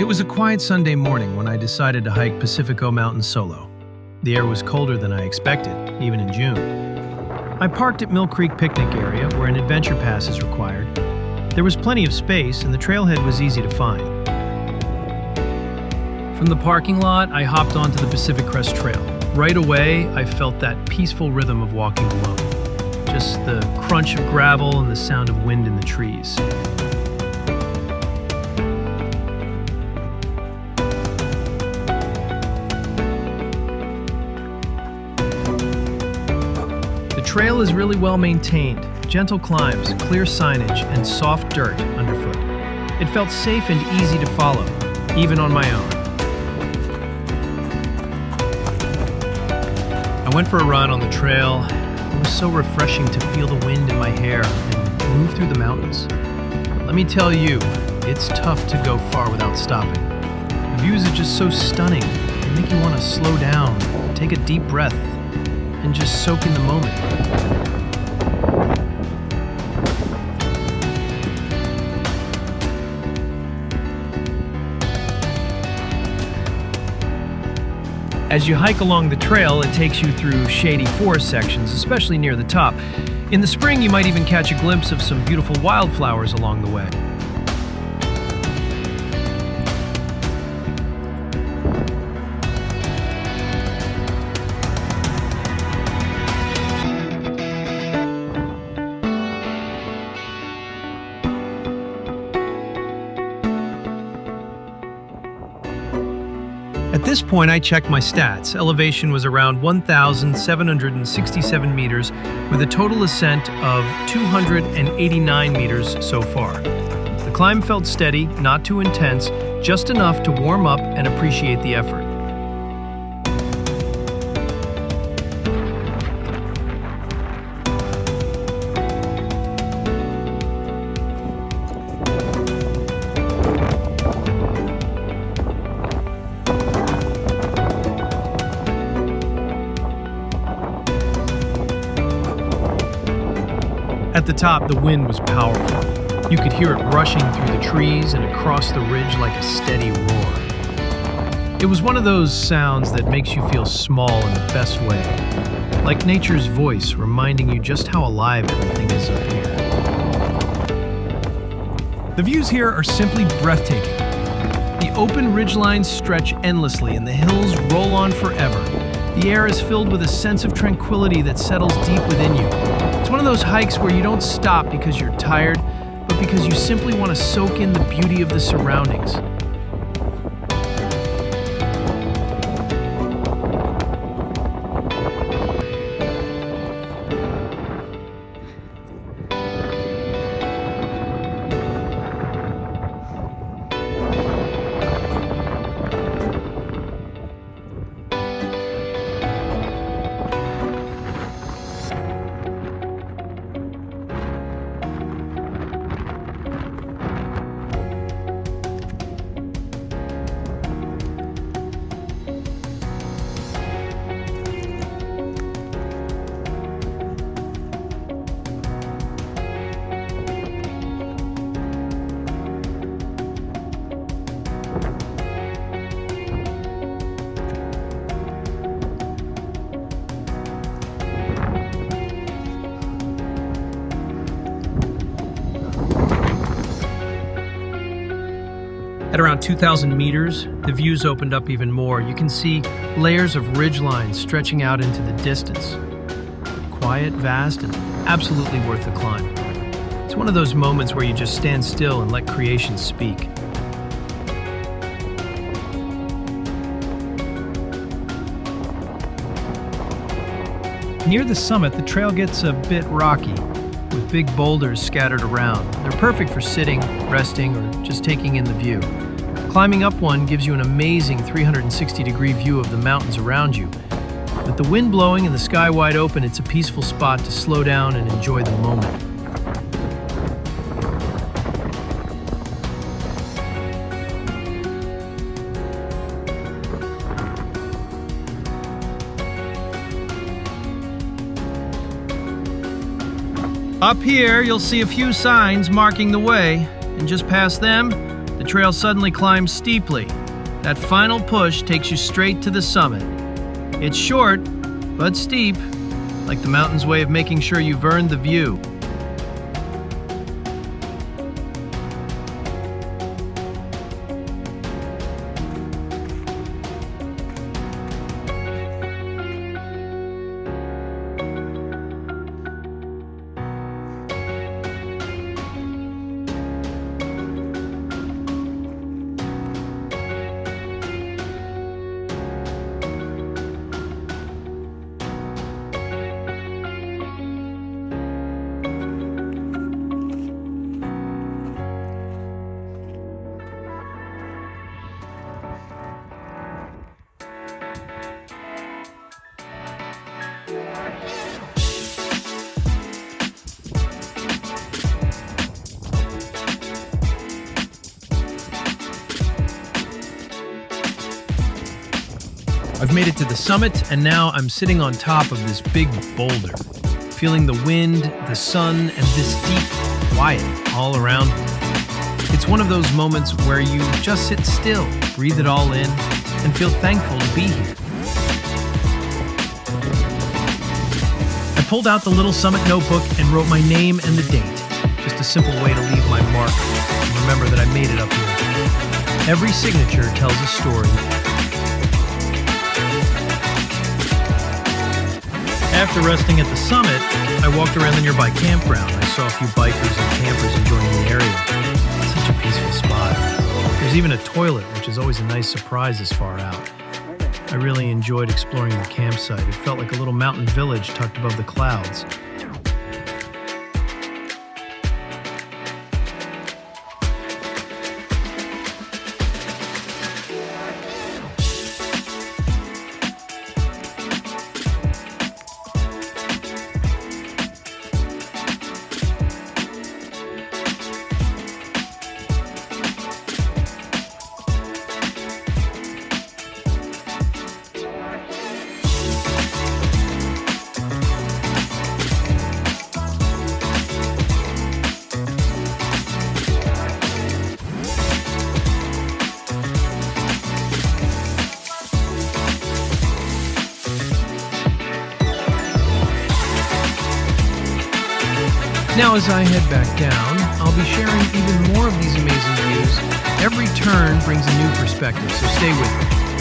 It was a quiet Sunday morning when I decided to hike Pacifico Mountain solo. The air was colder than I expected, even in June. I parked at Mill Creek Picnic Area, where an adventure pass is required. There was plenty of space, and the trailhead was easy to find. From the parking lot, I hopped onto the Pacific Crest Trail. Right away, I felt that peaceful rhythm of walking alone. Just the crunch of gravel and the sound of wind in the trees. The trail is really well maintained. Gentle climbs, clear signage, and soft dirt underfoot. It felt safe and easy to follow, even on my own. I went for a run on the trail. It was so refreshing to feel the wind in my hair and move through the mountains. Let me tell you, it's tough to go far without stopping. The views are just so stunning. They make you want to slow down, take a deep breath, and just soak in the moment. As you hike along the trail, it takes you through shady forest sections, especially near the top. In the spring, you might even catch a glimpse of some beautiful wildflowers along the way. At this point, I checked my stats. Elevation was around 1,767 meters, with a total ascent of 289 meters so far. The climb felt steady, not too intense, just enough to warm up and appreciate the effort. At the top, the wind was powerful. You could hear it rushing through the trees and across the ridge like a steady roar. It was one of those sounds that makes you feel small in the best way, like nature's voice reminding you just how alive everything is up here. The views here are simply breathtaking. The open ridgelines stretch endlessly and the hills roll on forever. The air is filled with a sense of tranquility that settles deep within you. It's one of those hikes where you don't stop because you're tired, but because you simply want to soak in the beauty of the surroundings. At around 2,000 meters, the views opened up even more. You can see layers of ridgelines stretching out into the distance. Quiet, vast, and absolutely worth the climb. It's one of those moments where you just stand still and let creation speak. Near the summit, the trail gets a bit rocky, with big boulders scattered around. They're perfect for sitting, resting, or just taking in the view. Climbing up one gives you an amazing 360-degree view of the mountains around you. With the wind blowing and the sky wide open, it's a peaceful spot to slow down and enjoy the moment. Up here, you'll see a few signs marking the way, and just past them, the trail suddenly climbs steeply. That final push takes you straight to the summit. It's short, but steep, like the mountain's way of making sure you've earned the view. I've made it to the summit, and now I'm sitting on top of this big boulder, feeling the wind, the sun, and this deep quiet all around me. It's one of those moments where you just sit still, breathe it all in, and feel thankful to be here. I pulled out the little summit notebook and wrote my name and the date, just a simple way to leave my mark and remember that I made it up here. Every signature tells a story. After resting at the summit, I walked around the nearby campground. I saw a few bikers and campers enjoying the area. It's such a peaceful spot. There's even a toilet, which is always a nice surprise this far out. I really enjoyed exploring the campsite. It felt like a little mountain village tucked above the clouds. Now as I head back down, I'll be sharing even more of these amazing views. Every turn brings a new perspective, so stay with me.